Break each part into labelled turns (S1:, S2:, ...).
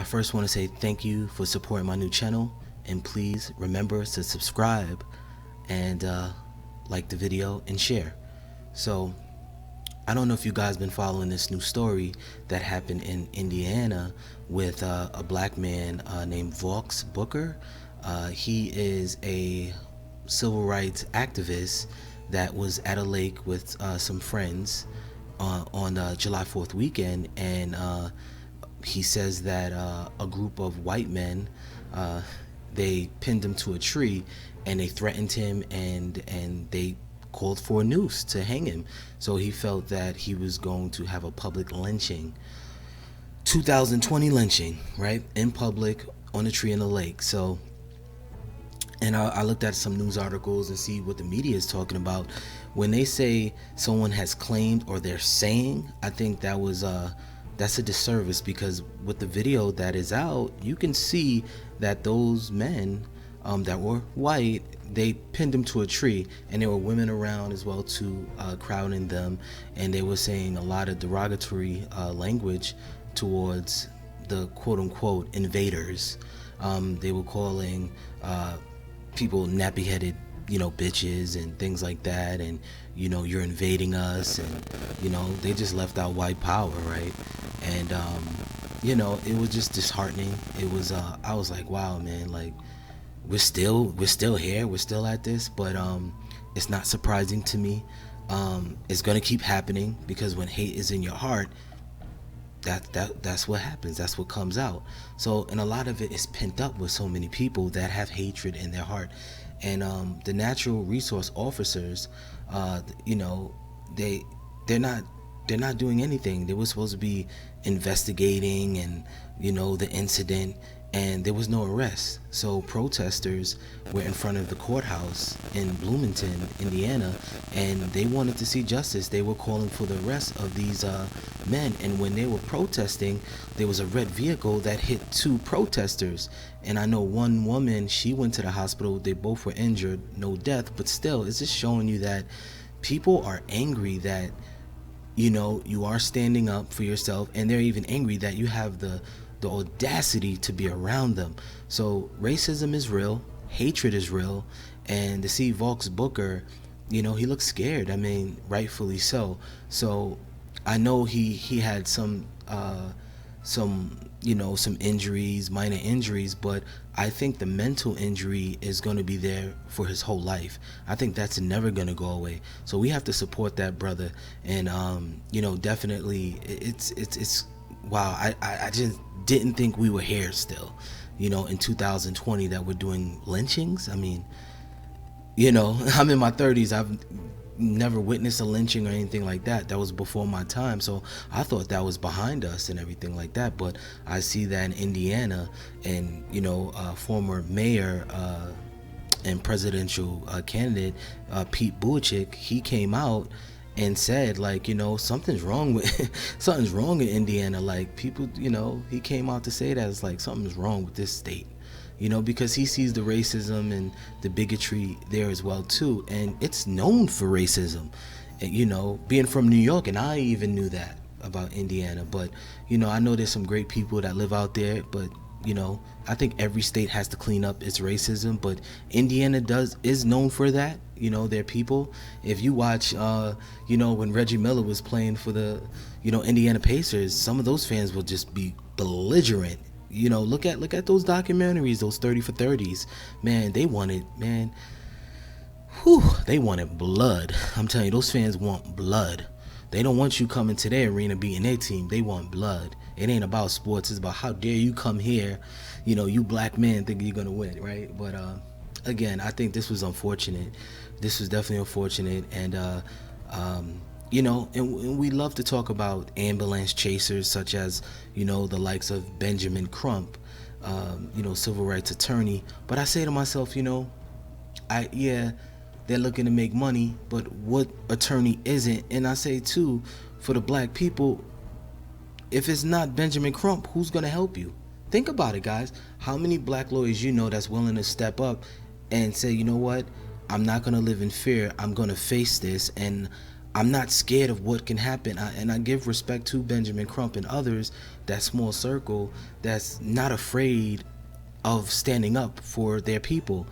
S1: I first want to say thank you for supporting my new channel, and please remember to subscribe and like the video and share. So I don't know if you guys been following this new story that happened in Indiana with a black man named Vaughx Booker. He is a civil rights activist that was at a lake with some friends on July 4th weekend, and he says that a group of white men, they pinned him to a tree and they threatened him, and they called for a noose to hang him. So he felt that he was going to have a public lynching, 2020 lynching, right, in public on a tree in the lake. So, and I looked at some news articles and see what the media is talking about. When they say someone has claimed or they're saying, I think that was that's a disservice, because with the video that is out, you can see that those men that were white, they pinned him to a tree, and there were women around as well too, crowding them, and they were saying a lot of derogatory language towards the quote-unquote invaders. They were calling people nappy-headed, bitches and things like that, and you're invading us, and they just left out white power, right? And it was just disheartening. It was I was like, wow, man, like we're still here, we're still at this. But it's not surprising to me. It's gonna keep happening, because when hate is in your heart, that's what happens, that's what comes out. So, and a lot of it is pent up with so many people that have hatred in their heart. And the natural resource officers, they're not doing anything. They were supposed to be investigating and the incident, and there was no arrest. So protesters were in front of the courthouse in Bloomington, Indiana, and they wanted to see justice. They were calling for the arrest of these men, and when they were protesting, there was a red vehicle that hit two protesters. And I know one woman, she went to the hospital. They both were injured, no death, but still, it's just showing you that people are angry that you are standing up for yourself, and they're even angry that you have the audacity to be around them. So racism is real, hatred is real, and to see Vaughx Booker, he looks scared. I mean, rightfully so. So I know he had some injuries, minor injuries, but I think the mental injury is going to be there for his whole life. I think that's never going to go away. So we have to support that brother, and definitely it's wow. I just didn't think we were here still, in 2020, that we're doing lynchings. I mean, I'm in my 30s. I've never witnessed a lynching or anything like that. That was before my time, so I thought that was behind us and everything like that. But I see that in Indiana, and former mayor and presidential candidate Pete Buttigieg, he came out and said, like, something's wrong with something's wrong in Indiana. Like, people, he came out to say that it's like something's wrong with this state, because he sees the racism and the bigotry there as well too, and it's known for racism. And, being from New York, and I even knew that about Indiana, but I know there's some great people that live out there, but I think every state has to clean up its racism, but Indiana is known for that. Their people. If you watch, when Reggie Miller was playing for the, Indiana Pacers, some of those fans will just be belligerent. Look at those documentaries, those 30 for 30s. Man, they wanted blood. I'm telling you, those fans want blood. They don't want you coming to their arena beating their team. They want blood. It ain't about sports. It's about how dare you come here, you black men think you're gonna win, right? But again, I think this was unfortunate. This was definitely unfortunate, and and we love to talk about ambulance chasers, such as the likes of Benjamin Crump, civil rights attorney. But I say to myself, they're looking to make money, but what attorney isn't? And I say too, for the black people, if it's not Benjamin Crump, who's gonna help you? Think about it, guys. How many black lawyers that's willing to step up and say, you know what, I'm not gonna live in fear. I'm gonna face this, and I'm not scared of what can happen. And I give respect to Benjamin Crump and others, that small circle that's not afraid of standing up for their people.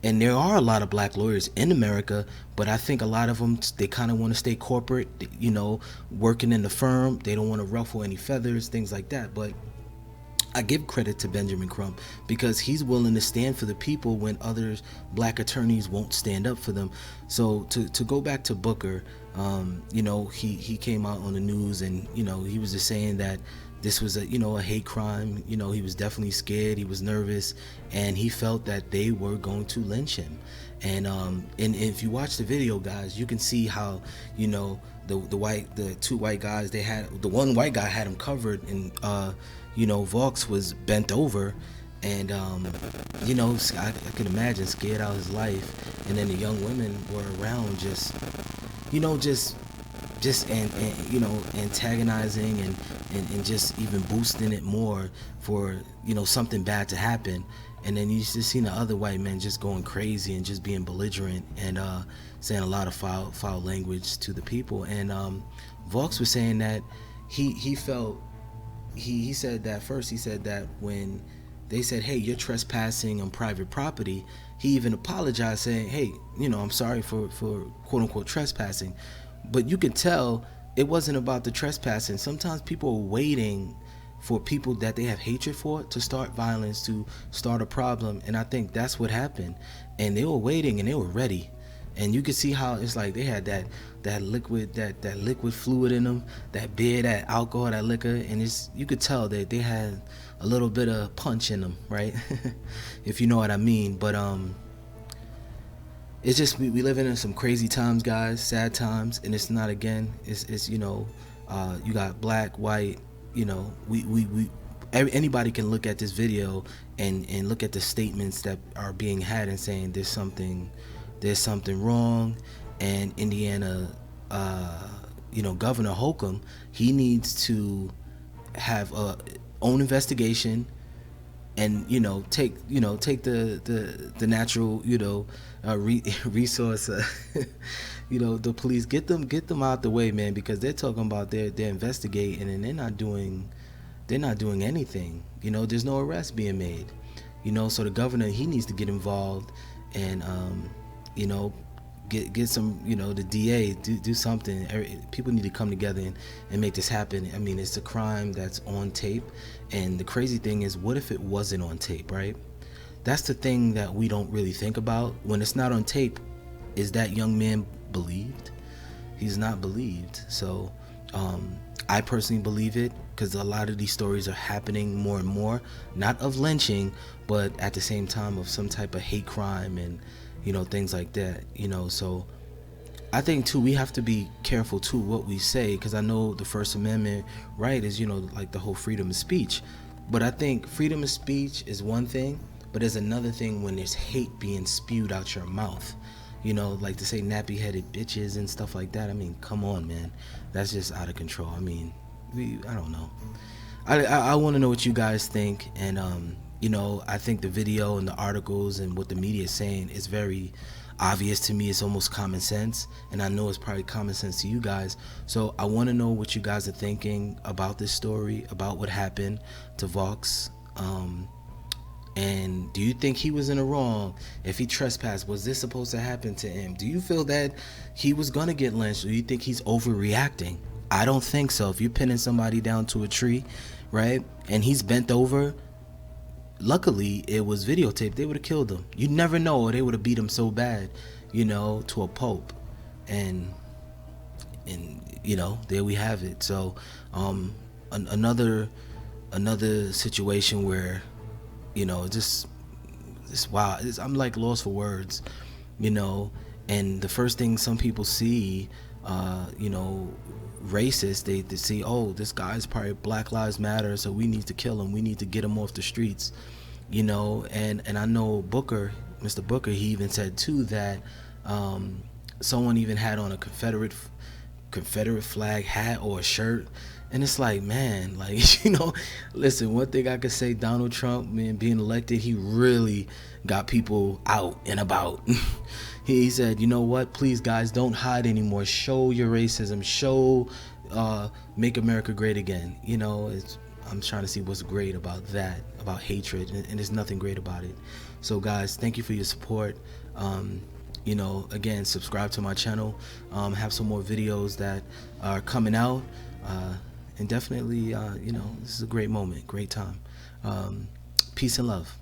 S1: And there are a lot of black lawyers in America, but I think a lot of them, they kind of want to stay corporate, you know, working in the firm. They don't want to ruffle any feathers, things like that. But I give credit to Benjamin Crump because he's willing to stand for the people when others, black attorneys, won't stand up for them. So to go back to Booker, you know, he came out on the news and, you know, he was just saying that this was a, you know, a hate crime. You know, he was definitely scared, he was nervous, and he felt that they were going to lynch him. And if you watch the video, guys, you can see how, you know, the two white guys, they had, the one white guy had him covered, and you know, Vaughx was bent over, and you know, I can imagine, scared out his life. And then the young women were around, just, you know, just and you know, antagonizing and just even boosting it more for, you know, something bad to happen. And then you just seen the other white men just going crazy and just being belligerent and saying a lot of foul language to the people. And Vaughx was saying that he felt, he said that first, he said that when they said, hey, you're trespassing on private property, he even apologized, saying, hey, you know, I'm sorry for quote unquote trespassing. But you could tell it wasn't about the trespassing. Sometimes people are waiting for people that they have hatred for to start violence, to start a problem. And I think that's what happened. And they were waiting and they were ready. And you could see how it's like they had that liquid fluid in them, that beer, that alcohol, that liquor, and it's, you could tell that they had a little bit of punch in them, right? If you know what I mean. But it's just, we living in some crazy times, guys, sad times. And it's not, again, it's you know, you got black, white, you know, anybody can look at this video and look at the statements that are being had and saying there's something wrong. And Indiana, you know, Governor Holcomb, he needs to have a own investigation, and, you know, take the natural, you know, resource, you know, the police, get them out the way, man, because they're talking about they're investigating and they're not doing anything. You know, there's no arrest being made. You know, so the governor, he needs to get involved and you know, get some, you know, the DA do something. People need to come together and make this happen. I mean, it's a crime that's on tape, and the crazy thing is, what if it wasn't on tape, right? That's the thing that we don't really think about. When it's not on tape, is that young man believed? He's not believed. So I personally believe it, because a lot of these stories are happening more and more, not of lynching, but at the same time of some type of hate crime and, you know, things like that, you know. So I think too, we have to be careful too what we say, because I know the First Amendment right is, you know, like the whole freedom of speech, but I think freedom of speech is one thing, but there's another thing when there's hate being spewed out your mouth, you know, like to say nappy headed bitches and stuff like that. I mean, come on, man, that's just out of control. I mean, I don't know. I want to know what you guys think. And you know, I think the video and the articles and what the media is saying is very obvious to me. It's almost common sense, and I know it's probably common sense to you guys. So I want to know what you guys are thinking about this story, about what happened to Vaughx. And do you think he was in the wrong? If he trespassed, was this supposed to happen to him? Do you feel that he was gonna get lynched, or do you think he's overreacting? I don't think so. If you're pinning somebody down to a tree, right, and he's bent over, luckily it was videotaped, they would have killed him. You never know, or they would have beat him so bad, you know, to a pulp. And you know, there we have it. So another situation where, you know, just wow, I'm like lost for words, you know. And the first thing some people see, you know, racist, they see, oh, this guy's probably Black Lives Matter, so we need to kill him, we need to get him off the streets, you know. And I know Booker, Mr. Booker, he even said too that someone even had on a Confederate flag hat or a shirt. And it's like, man, like, you know, listen, one thing I could say, Donald Trump, man, being elected, he really got people out and about. he said, you know what, please guys, don't hide anymore, show your racism, show make America great again. You know, I'm trying to see what's great about that, about hatred, and there's nothing great about it. So guys, thank you for your support. You know, again, subscribe to my channel, have some more videos that are coming out, and definitely, you know, this is a great moment, great time. Peace and love.